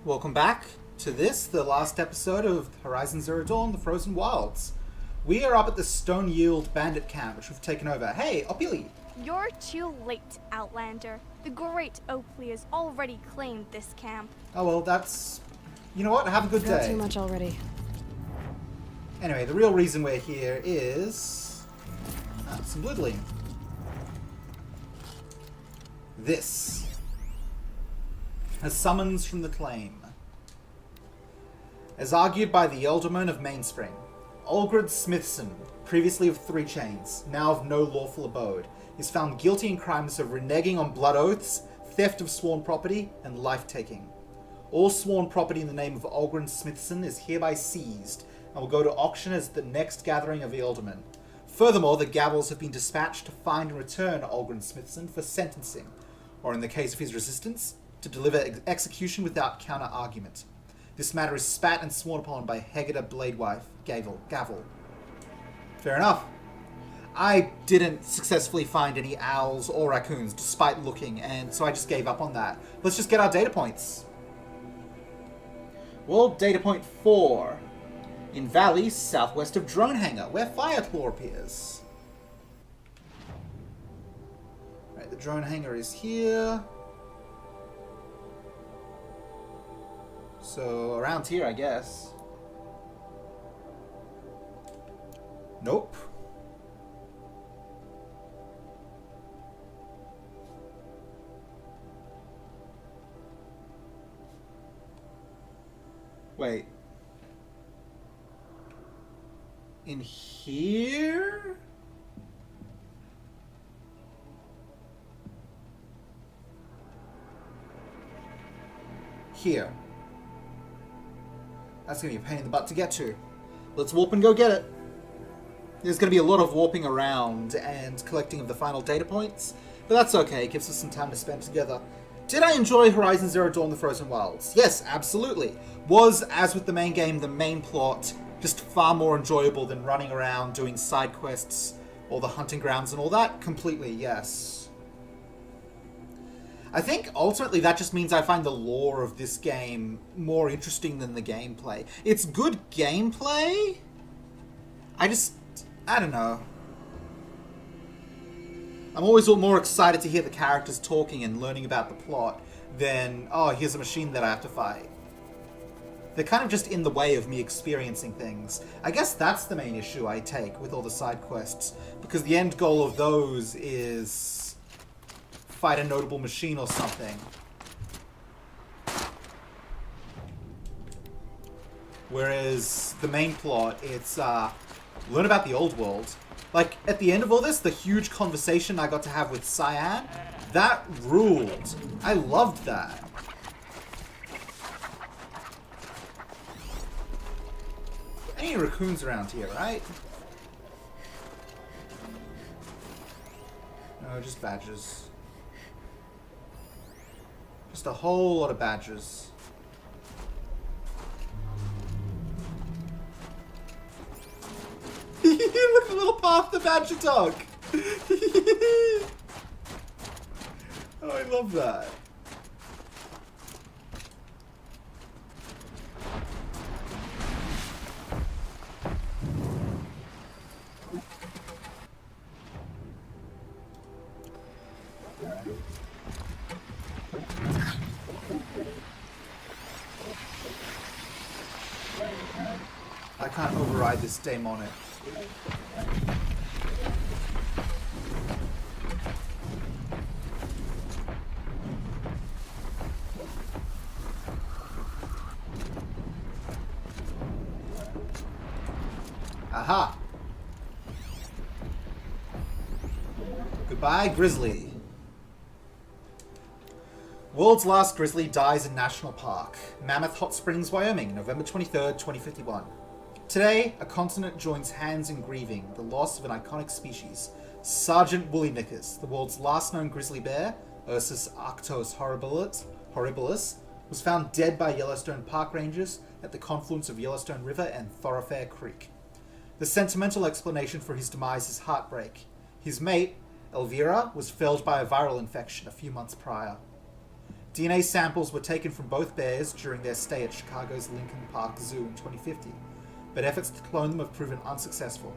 Welcome back to the last episode of Horizon Zero Dawn, The Frozen Wilds. We are up at the Stone Yield bandit camp, which we've taken over. Hey, Opili! You're too late, Outlander. The great Oakley has already claimed this camp. Oh well, that's... You know what? Have a good Got day. too much already. Anyway, the real reason we're here is... some bloodling. This. A summons from the claim. As argued by the Ealdorman of Mainspring, Olgrid Smithson, previously of Three Chains, now of no lawful abode, is found guilty in crimes of reneging on blood oaths, theft of sworn property, and life-taking. All sworn property in the name of Olgrid Smithson is hereby seized and will go to auction as the next gathering of the Ealdorman. Furthermore, the Gavels have been dispatched to find and return Olgrid Smithson for sentencing, or in the case of his resistance, to deliver execution without counter-argument. This matter is spat and sworn upon by Hegada Bladewife Gavel. Fair enough. I didn't successfully find any owls or raccoons, despite looking, and so I just gave up on that. Let's just get our data points. World Data Point 4. In valley southwest of Dronehanger, where Fireclaw appears. Right, the Dronehanger is here. So, around here, I guess. Nope. Wait. In here? Here. That's going to be a pain in the butt to get to. Let's warp and go get it. There's going to be a lot of warping around and collecting of the final data points, but that's okay. It gives us some time to spend together. Did I enjoy Horizon Zero Dawn: The Frozen Wilds? Yes, absolutely. Was, as with the main game, the main plot just far more enjoyable than running around doing side quests or the hunting grounds and all that? Completely, yes. I think ultimately that just means I find the lore of this game more interesting than the gameplay. It's good gameplay. I don't know. I'm always more excited to hear the characters talking and learning about the plot than, oh, here's a machine that I have to fight. They're kind of just in the way of me experiencing things. I guess that's the main issue I take with all the side quests, because the end goal of those is fight a notable machine or something. Whereas the main plot, it's learn about the old world. Like, at the end of all this, the huge conversation I got to have with Cyan, that ruled. I loved that. Any raccoons around here, right? No, just badgers. Just a whole lot of badgers. Look at the little path the badger took! Oh, I love that. I can't override this daemonic. Aha! Goodbye, Grizzly. World's last grizzly dies in National Park, Mammoth Hot Springs, Wyoming, November 23rd, 2051. Today, a continent joins hands in grieving the loss of an iconic species. Sergeant Woolly-Knickers, the world's last known grizzly bear, Ursus arctos horribilis, was found dead by Yellowstone park rangers at the confluence of Yellowstone River and Thoroughfare Creek. The sentimental explanation for his demise is heartbreak. His mate, Elvira, was felled by a viral infection a few months prior. DNA samples were taken from both bears during their stay at Chicago's Lincoln Park Zoo in 2050, but efforts to clone them have proven unsuccessful.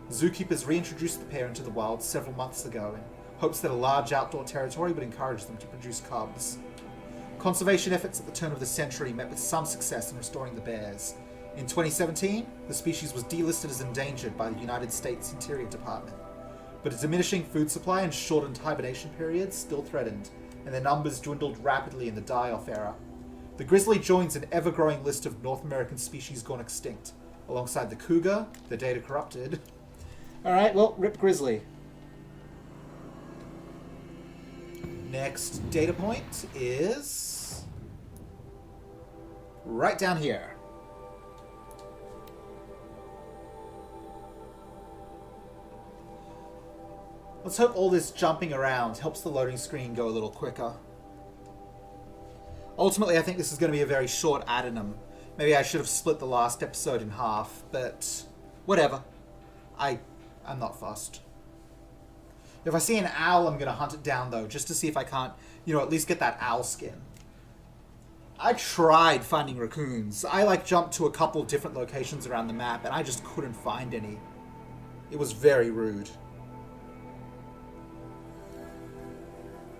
Zookeepers reintroduced the pair into the wild several months ago in hopes that a large outdoor territory would encourage them to produce cubs. Conservation efforts at the turn of the century met with some success in restoring the bears. In 2017, the species was delisted as endangered by the United States Interior Department, but a diminishing food supply and shortened hibernation periods still threatened, and their numbers dwindled rapidly in the die-off era. The grizzly joins an ever-growing list of North American species gone extinct, alongside the cougar, the data corrupted. Alright, well, rip grizzly. Next data point is right down here. Let's hope all this jumping around helps the loading screen go a little quicker. Ultimately, I think this is going to be a very short addendum. Maybe I should have split the last episode in half, but whatever. I'm not fussed. If I see an owl, I'm going to hunt it down, though, just to see if I can't, at least get that owl skin. I tried finding raccoons. I, jumped to a couple of different locations around the map, and I just couldn't find any. It was very rude.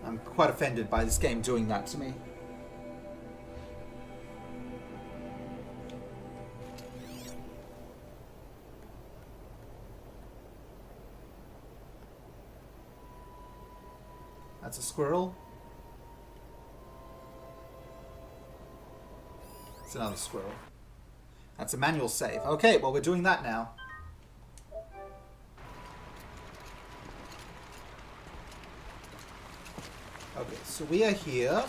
I'm quite offended by this game doing that to me. That's a squirrel. It's another squirrel. That's a manual save. Okay, well, we're doing that now. Okay, so we are here,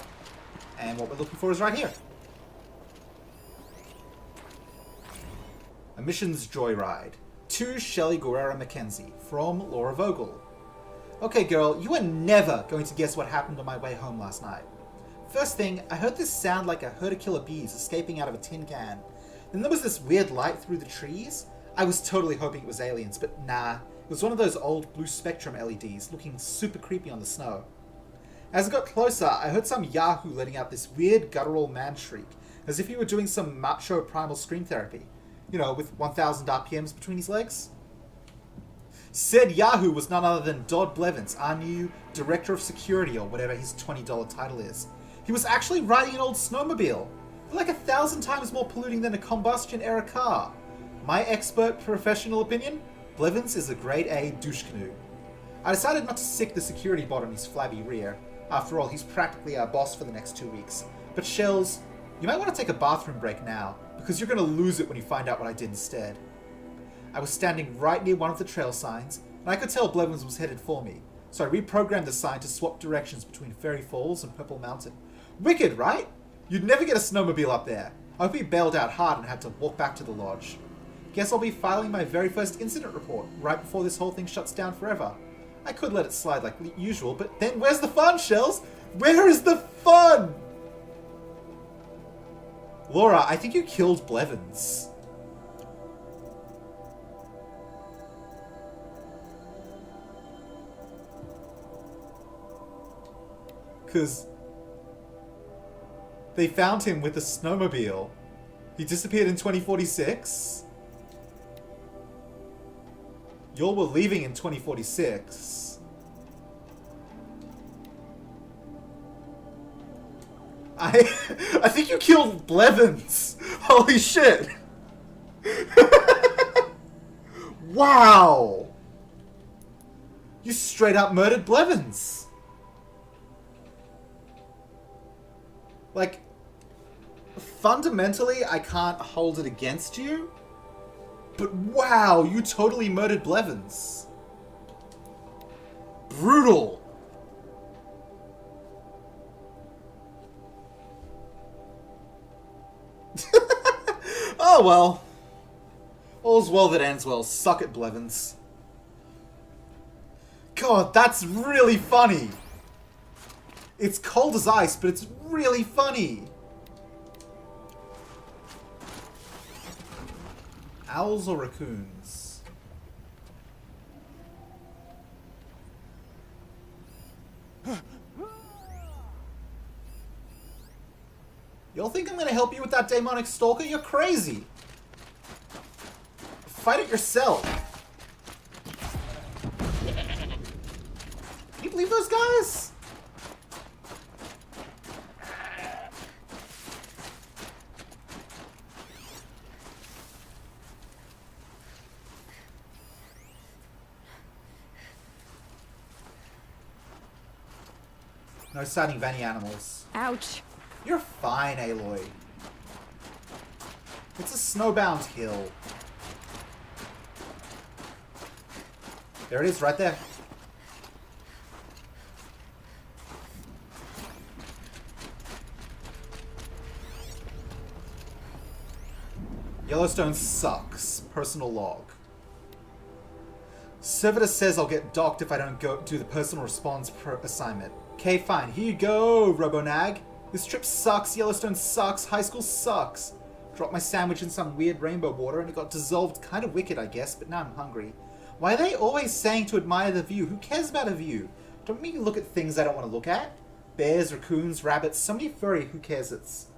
and what we're looking for is right here. A missions joyride. To Shelley Guerrera Mackenzie, from Laura Vogel. Okay, girl, you are never going to guess what happened on my way home last night. First thing, I heard this sound like a herd of killer bees escaping out of a tin can. Then there was this weird light through the trees. I was totally hoping it was aliens, but nah. It was one of those old blue spectrum LEDs, looking super creepy on the snow. As it got closer, I heard some yahoo letting out this weird guttural man shriek, as if he were doing some macho primal scream therapy. With 1,000 RPMs between his legs. Said yahoo was none other than Dodd Blevins, our new Director of Security, or whatever his $20 title is. He was actually riding an old snowmobile, like 1,000 times more polluting than a combustion-era car. My expert professional opinion? Blevins is a grade A douche canoe. I decided not to sick the security bot on his flabby rear. After all, he's practically our boss for the next 2 weeks. But Shells, you might want to take a bathroom break now, because you're going to lose it when you find out what I did instead. I was standing right near one of the trail signs, and I could tell Blevins was headed for me, so I reprogrammed the sign to swap directions between Fairy Falls and Purple Mountain. Wicked, right? You'd never get a snowmobile up there. I hope he bailed out hard and had to walk back to the lodge. Guess I'll be filing my very first incident report right before this whole thing shuts down forever. I could let it slide like usual, but then where's the fun, Shells? Where is the fun? Laura, I think you killed Blevins. Because they found him with a snowmobile. He disappeared in 2046. Y'all were leaving in 2046. I think you killed Blevins. Holy shit. Wow. You straight up murdered Blevins. Fundamentally, I can't hold it against you. But wow, you totally murdered Blevins. Brutal. Oh well. All's well that ends well. Suck it, Blevins. God, that's really funny. It's cold as ice, but it's really funny. Owls or raccoons? that demonic stalker? You're crazy. Fight it yourself. Can you believe those guys? No sighting of any animals. Ouch. You're fine, Aloy. It's a snowbound hill. There it is, right there. Yellowstone sucks. Personal log. Servitor says I'll get docked if I don't go do the personal response assignment. Okay, fine. Here you go, Robonag. This trip sucks. Yellowstone sucks. High school sucks. Dropped my sandwich in some weird rainbow water and it got dissolved. Kind of wicked, I guess, but now I'm hungry. Why are they always saying to admire the view? Who cares about a view? Don't make me look at things I don't want to look at. Bears, raccoons, rabbits, somebody furry, who cares it's...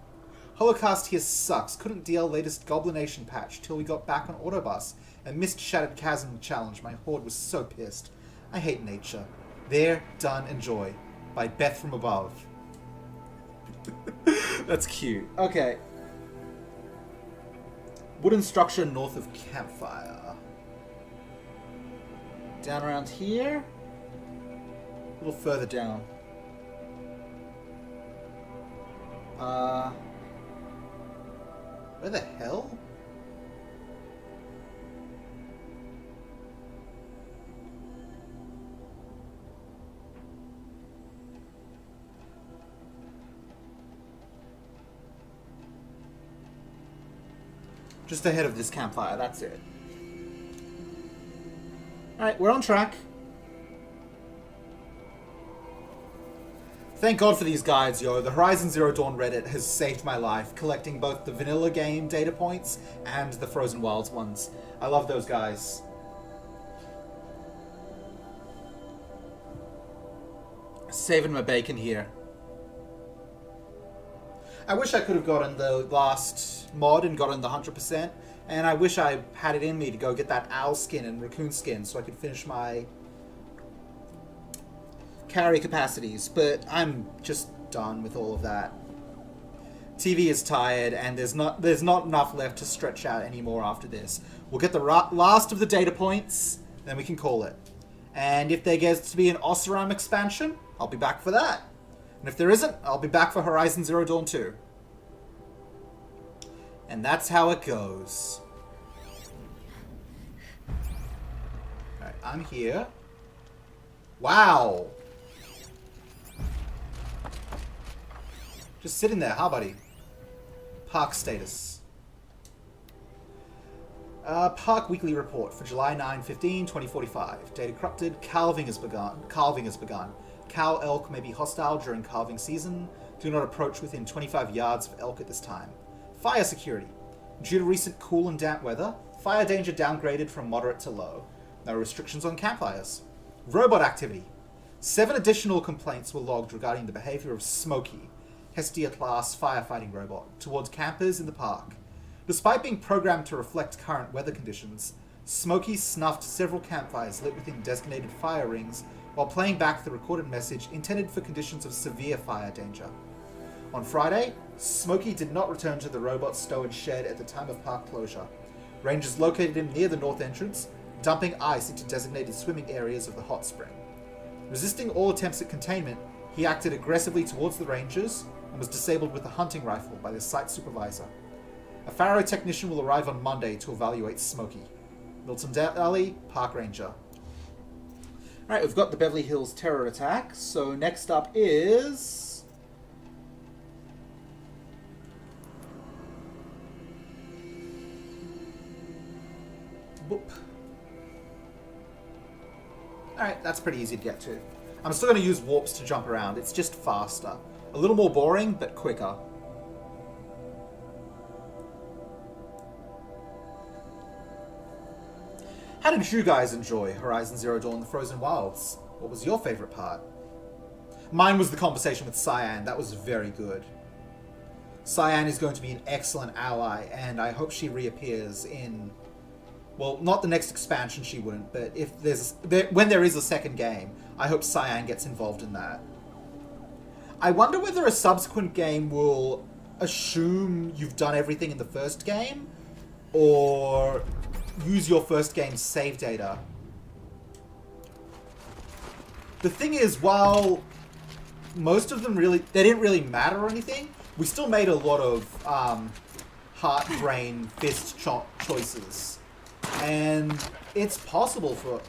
Holocaust here sucks. Couldn't DL latest Goblination patch till we got back on Autobus and missed Shattered Chasm challenge. My horde was so pissed. I hate nature. There, done, enjoy. By Beth from Above. That's cute. Okay. Wooden structure north of campfire. Down around here. A little further down. Where the hell? Just ahead of this campfire, that's it. Alright, we're on track. Thank God for these guides, yo. The Horizon Zero Dawn Reddit has saved my life, collecting both the vanilla game data points and the Frozen Wilds ones. I love those guys. Saving my bacon here. I wish I could have gotten the last mod and gotten the 100%, and I wish I had it in me to go get that owl skin and raccoon skin so I could finish my carry capacities, but I'm just done with all of that. TV is tired, and there's not enough left to stretch out anymore after this. We'll get the last of the data points, then we can call it. And if there gets to be an Oseram expansion, I'll be back for that. And if there isn't, I'll be back for Horizon Zero Dawn 2. And that's how it goes. Alright, I'm here. Wow! Just sitting there, huh, buddy? Park status. Park Weekly Report for July 9/15, 2045. Data corrupted. Calving has begun. Cow elk may be hostile during calving season. Do not approach within 25 yards of elk at this time. Fire security. Due to recent cool and damp weather, fire danger downgraded from moderate to low. No restrictions on campfires. Robot activity. 7 additional complaints were logged regarding the behavior of Smokey, Hestia-class firefighting robot, towards campers in the park. Despite being programmed to reflect current weather conditions, Smokey snuffed several campfires lit within designated fire rings while playing back the recorded message intended for conditions of severe fire danger. On Friday, Smokey did not return to the robot's stowage shed at the time of park closure. Rangers located him near the north entrance, dumping ice into designated swimming areas of the hot spring. Resisting all attempts at containment, he acted aggressively towards the rangers and was disabled with a hunting rifle by the site supervisor. A Faro technician will arrive on Monday to evaluate Smokey. Milton Daly, Park Ranger. Alright, we've got the Beverly Hills terror attack, so next up is... Boop. Alright, that's pretty easy to get to. I'm still going to use warps to jump around, it's just faster. A little more boring, but quicker. How did you guys enjoy Horizon Zero Dawn: The Frozen Wilds? What was your favorite part? Mine was the conversation with Cyan. That was very good. Cyan is going to be an excellent ally, and I hope she reappears in... Well, not the next expansion she wouldn't, but if when there is a second game, I hope Cyan gets involved in that. I wonder whether a subsequent game will assume you've done everything in the first game, or use your first game's save data. The thing is, while most of them they didn't really matter or anything, we still made a lot of heart, brain, fist choices. And it's possible for...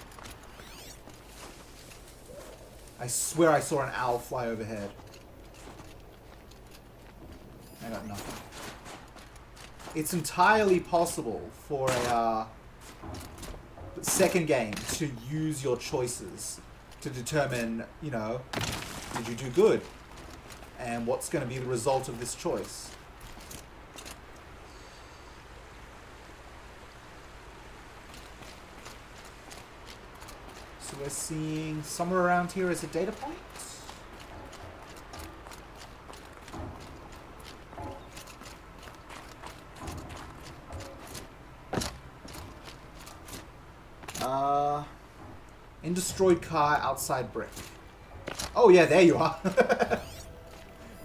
I swear I saw an owl fly overhead. I got nothing. It's entirely possible for a second game to use your choices to determine, you know, did you do good? And what's going to be the result of this choice? So we're seeing somewhere around here is a data point. In destroyed car outside brick. Oh yeah, there you are.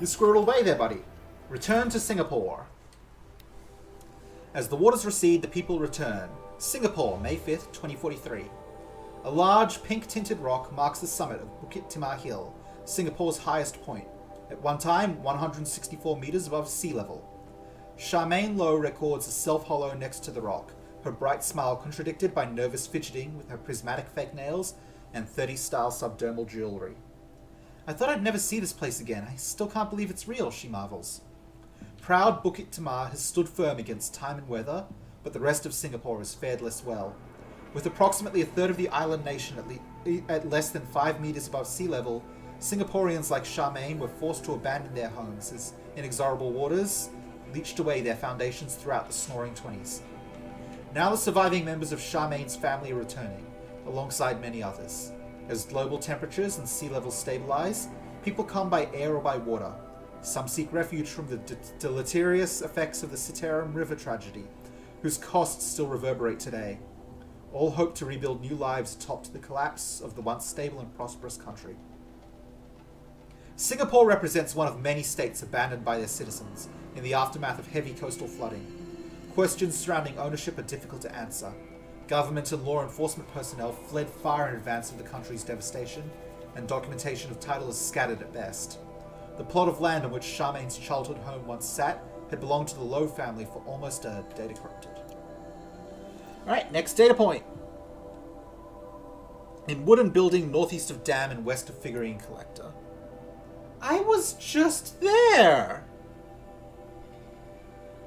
You squirreled away there, buddy. Return to Singapore. As the waters recede, the people return. Singapore, May 5th, 2043. A large pink-tinted rock marks the summit of Bukit Timah Hill, Singapore's highest point, at one time 164 meters above sea level. Charmaine Lowe records a self-hollow next to the rock, her bright smile contradicted by nervous fidgeting with her prismatic fake nails and 30s-style subdermal jewelry. I thought I'd never see this place again. I still can't believe it's real, she marvels. Proud Bukit Timah has stood firm against time and weather, but the rest of Singapore has fared less well. With approximately a third of the island nation at less than 5 meters above sea level, Singaporeans like Charmaine were forced to abandon their homes as inexorable waters leached away their foundations throughout the snoring 20s. Now the surviving members of Charmaine's family are returning, alongside many others. As global temperatures and sea levels stabilize, people come by air or by water. Some seek refuge from the deleterious effects of the Citarum River tragedy, whose costs still reverberate today. All hope to rebuild new lives atop the collapse of the once stable and prosperous country. Singapore represents one of many states abandoned by their citizens in the aftermath of heavy coastal flooding. Questions surrounding ownership are difficult to answer. Government and law enforcement personnel fled far in advance of the country's devastation, and documentation of title is scattered at best. The plot of land on which Charmaine's childhood home once sat had belonged to the Lowe family for almost a decade. Alright, next data point. In wooden building northeast of dam and west of figurine collector. I was just there!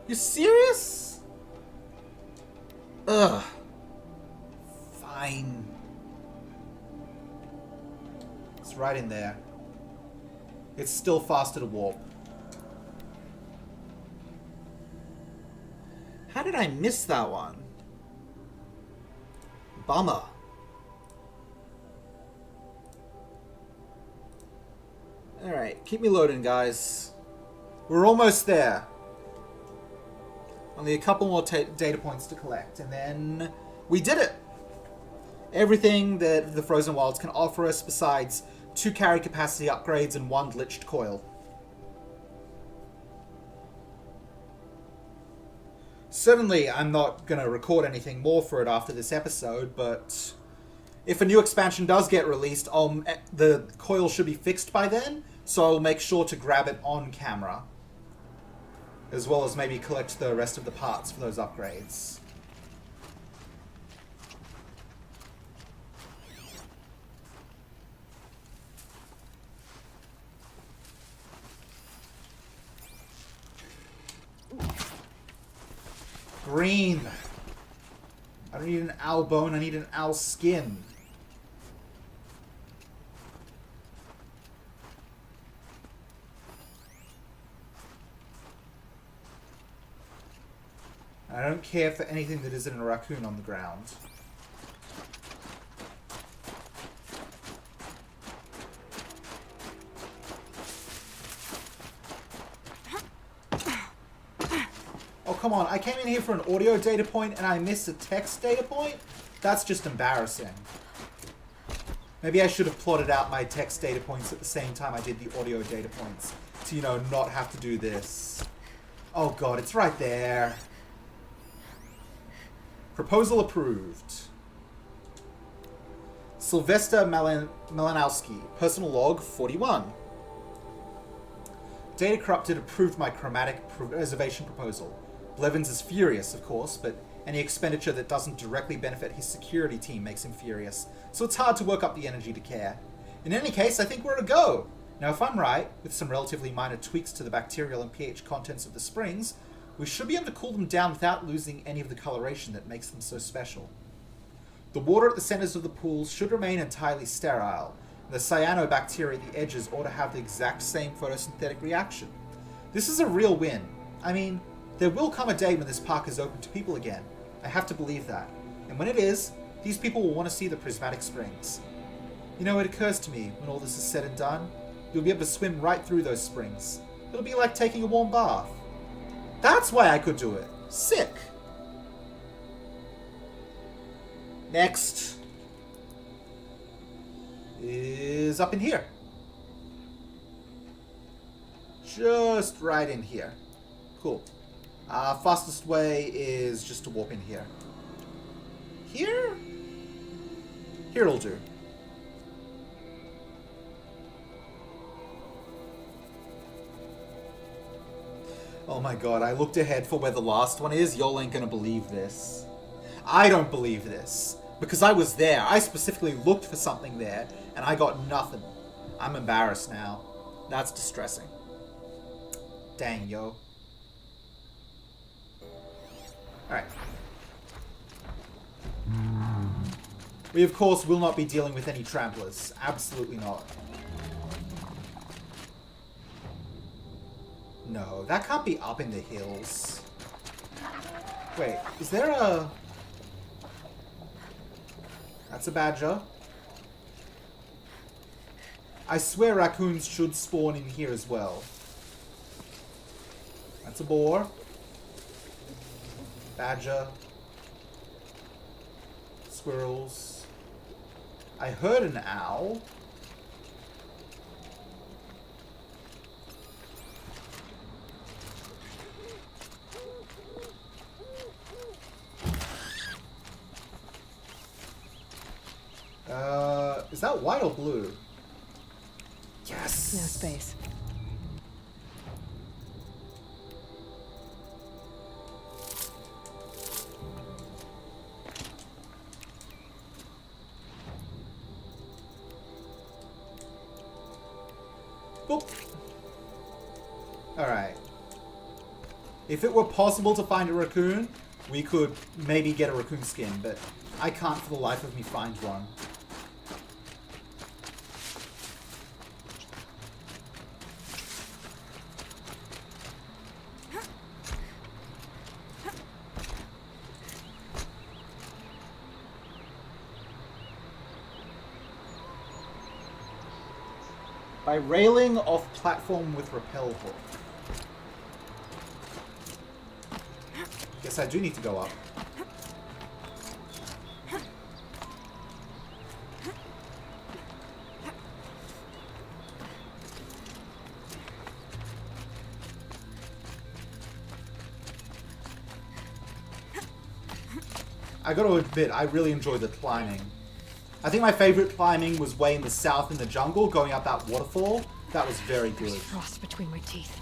You serious? Ugh. Fine. It's right in there. It's still faster to warp. How did I miss that one? Bummer. Alright, keep me loading, guys. We're almost there. Only a couple more data points to collect, and then we did it! Everything that the Frozen Wilds can offer us besides 2 carry capacity upgrades and 1 glitched coil. Certainly, I'm not going to record anything more for it after this episode, but if a new expansion does get released, the coil should be fixed by then, so I'll make sure to grab it on camera. As well as maybe collect the rest of the parts for those upgrades. Green. I don't need an owl bone, I need an owl skin. I don't care for anything that isn't a raccoon on the ground. come on. I came in here for an audio data point and I missed a text data point? That's just embarrassing. Maybe I should have plotted out my text data points at the same time I did the audio data points to, you know, not have to do this. Oh god, it's right there. Proposal approved. Sylvester Malinowski, personal log 41. Data corrupted approved my chromatic preservation proposal. Blevins is furious, of course, but any expenditure that doesn't directly benefit his security team makes him furious, so it's hard to work up the energy to care. In any case, I think we're a go. Now, if I'm right, with some relatively minor tweaks to the bacterial and pH contents of the springs, we should be able to cool them down without losing any of the coloration that makes them so special. The water at the centers of the pools should remain entirely sterile. The cyanobacteria at the edges ought to have the exact same photosynthetic reaction. This is a real win. I mean, there will come a day when this park is open to people again. I have to believe that. And when it is, these people will want to see the prismatic springs. You know, it occurs to me, when all this is said and done, you'll be able to swim right through those springs. It'll be like taking a warm bath. That's why I could do it. Sick. Next is up in here. Just right in here. Cool. Fastest way is just to warp in here. Here? Here'll do. Oh my god, I looked ahead for where the last one is. Y'all ain't gonna believe this. I don't believe this. Because I was there. I specifically looked for something there, and I got nothing. I'm embarrassed now. That's distressing. Dang, yo. Alright. We, of course, will not be dealing with any tramplers. Absolutely not. No, that can't be up in the hills. Wait, is there a... That's a badger. I swear raccoons should spawn in here as well. That's a boar. Badger. Squirrels. I heard an owl. Is that white or blue? Yes! No space. Boop. Alright. If it were possible to find a raccoon, we could maybe get a raccoon skin, but I can't for the life of me find one. By railing off platform with rappel hook. Guess I do need to go up. I gotta admit, I really enjoy the climbing. I think my favorite climbing was way in the south in the jungle, going up that waterfall. That was very good. There's frost between my teeth.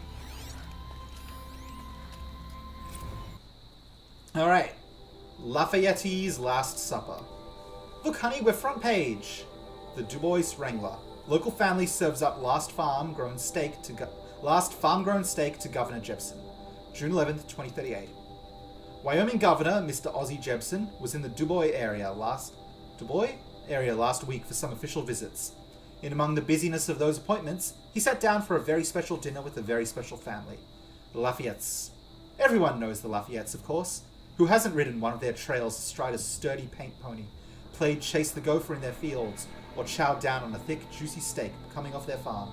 Alright. Lafayette's Last Supper. Look, honey, we're front page. The Dubois Wrangler. Local family serves up last farm-grown steak to Governor Jebsen. June 11th, 2038. Wyoming Governor, Mr. Ozzie Jebsen, was in the Dubois area last week for some official visits. In among the busyness of those appointments, he sat down for a very special dinner with a very special family. The Lafayettes. Everyone knows the Lafayettes, of course. Who hasn't ridden one of their trails astride a sturdy paint pony, played chase the gopher in their fields, or chowed down on a thick, juicy steak coming off their farm?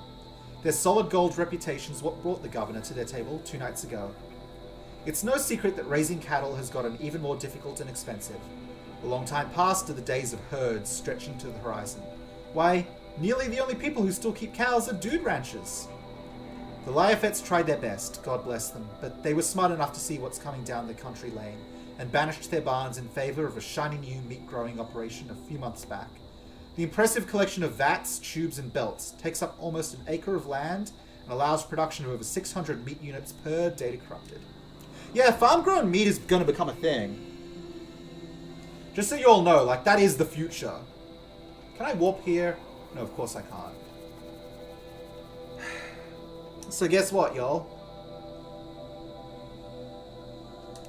Their solid gold reputation is what brought the governor to their table 2 nights ago. It's no secret that raising cattle has gotten even more difficult and expensive. A long time past are the days of herds stretching to the horizon. Why, nearly the only people who still keep cows are dude ranchers. The Lyafets tried their best, God bless them, but they were smart enough to see what's coming down the country lane and banished their barns in favour of a shiny new meat-growing operation a few months back. The impressive collection of vats, tubes and belts takes up almost an acre of land and allows production of over 600 meat units per data corrupted. Yeah, farm-grown meat is going to become a thing. Just so you all know, like, that is the future. Can I warp here? No, of course I can't. So guess what, y'all?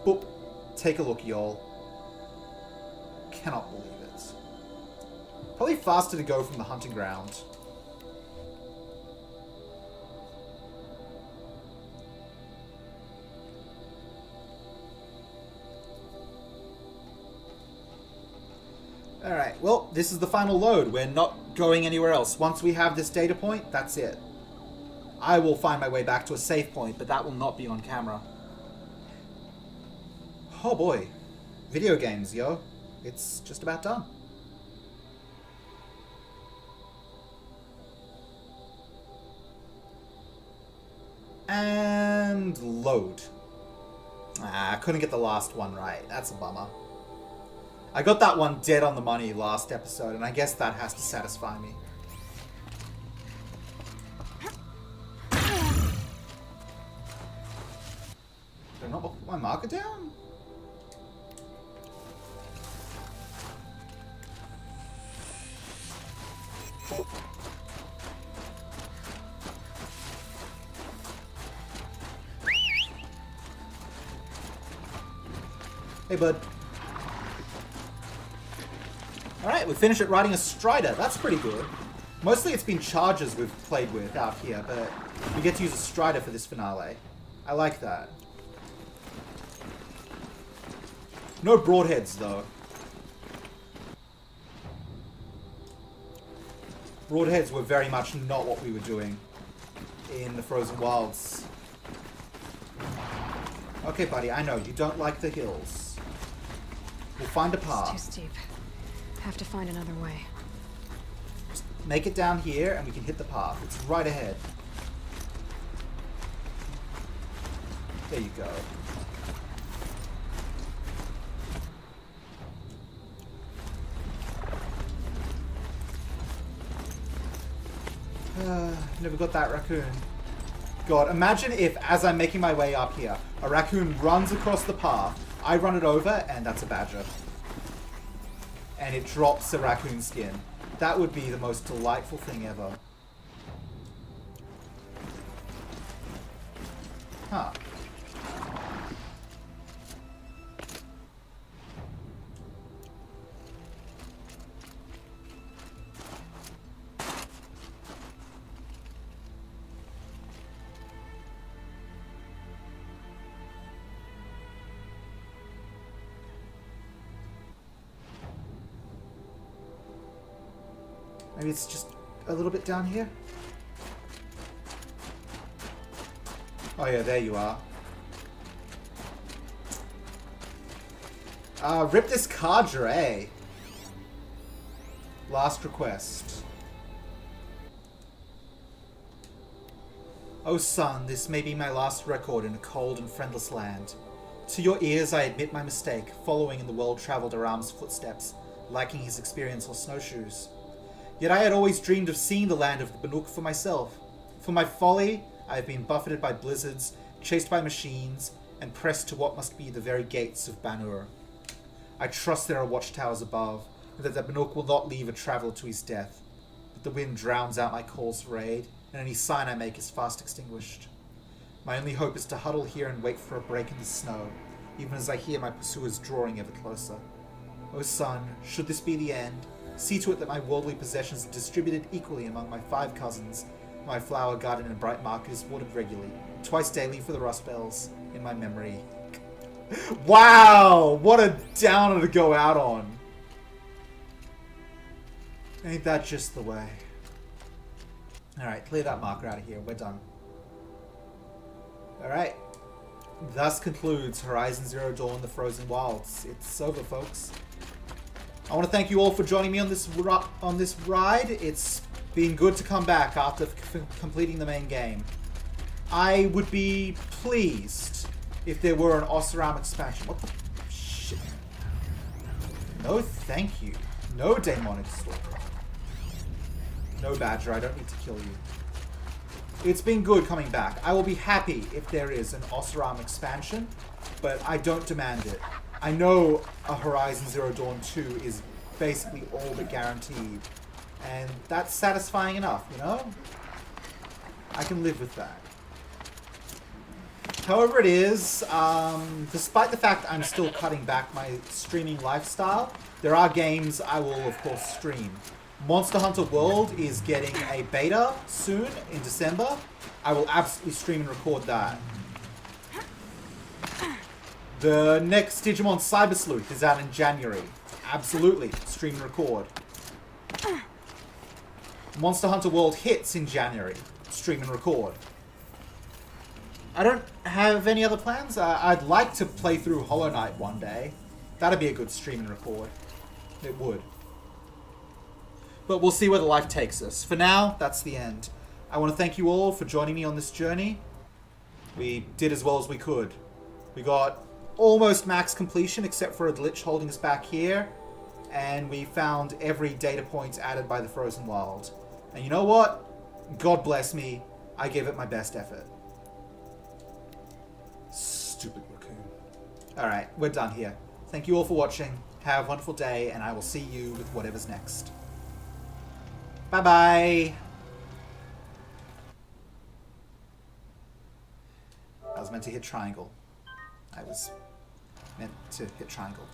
Boop. Take a look, y'all. Cannot believe it. Probably faster to go from the hunting ground. Alright, well, this is the final load. We're not going anywhere else. Once we have this data point, that's it. I will find my way back to a safe point, but that will not be on camera. Oh boy. Video games, yo. It's just about done. And load. I couldn't get the last one right. That's a bummer. I got that one dead on the money last episode, and I guess that has to satisfy me. Did I not put my marker down? Hey, bud. Alright, we finished it riding a Strider. That's pretty good. Mostly it's been Chargers we've played with out here, but we get to use a Strider for this finale. I like that. No Broadheads, though. Broadheads were very much not what we were doing in the Frozen Wilds. Okay, buddy, I know. You don't like the hills. We'll find a path. It's too steep. Have to find another way. Just make it down here and we can hit the path. It's right ahead. There you go. Never got that raccoon. God, imagine if, as I'm making my way up here, a raccoon runs across the path, I run it over, and that's a badger. And it drops the raccoon skin. That would be the most delightful thing ever. Huh. Maybe it's just a little bit down here? Oh yeah, there you are. Rip this Cadre, eh? Last request. Oh son, this may be my last record in a cold and friendless land. To your ears I admit my mistake, following in the well-travelled Aram's footsteps, lacking his experience or snowshoes. Yet I had always dreamed of seeing the land of the Banuk for myself. For my folly, I have been buffeted by blizzards, chased by machines, and pressed to what must be the very gates of Banur. I trust there are watchtowers above, and that the Banuk will not leave a traveller to his death. But the wind drowns out my calls for aid, and any sign I make is fast extinguished. My only hope is to huddle here and wait for a break in the snow, even as I hear my pursuers drawing ever closer. O son, should this be the end, see to it that my worldly possessions are distributed equally among my 5 cousins. My flower garden and bright market is watered regularly, twice daily for the rust bells, in my memory. Wow! What a downer to go out on! Ain't that just the way? Alright, clear that marker out of here. We're done. Alright. thus concludes Horizon Zero Dawn: The Frozen Wilds. It's over, folks. I want to thank you all for joining me on this ride. It's been good to come back after completing the main game. I would be pleased if there were an Oseram expansion. What the shit? No, thank you. No demonic stalker. No Badger, I don't need to kill you. It's been good coming back. I will be happy if there is an Oseram expansion, but I don't demand it. I know a Horizon Zero Dawn 2 is basically all but guaranteed, and that's satisfying enough, you know? I can live with that. However it is, despite the fact I'm still cutting back my streaming lifestyle, there are games I will, of course, stream. Monster Hunter World is getting a beta soon, in December. I will absolutely stream and record that. The next Digimon Cyber Sleuth is out in January. Absolutely, stream and record. Monster Hunter World hits in January. Stream and record. I don't have any other plans. I'd like to play through Hollow Knight one day. That'd be a good stream and record. It would. But we'll see where the life takes us. For now, that's the end. I want to thank you all for joining me on this journey. We did as well as we could. We got almost max completion except for a glitch holding us back here. And we found every data point added by the Frozen Wild. And you know what? God bless me. I gave it my best effort. Stupid raccoon. Alright, we're done here. Thank you all for watching. Have a wonderful day, and I will see you with whatever's next. Bye-bye. I was meant to hit triangle. I was meant to hit triangle.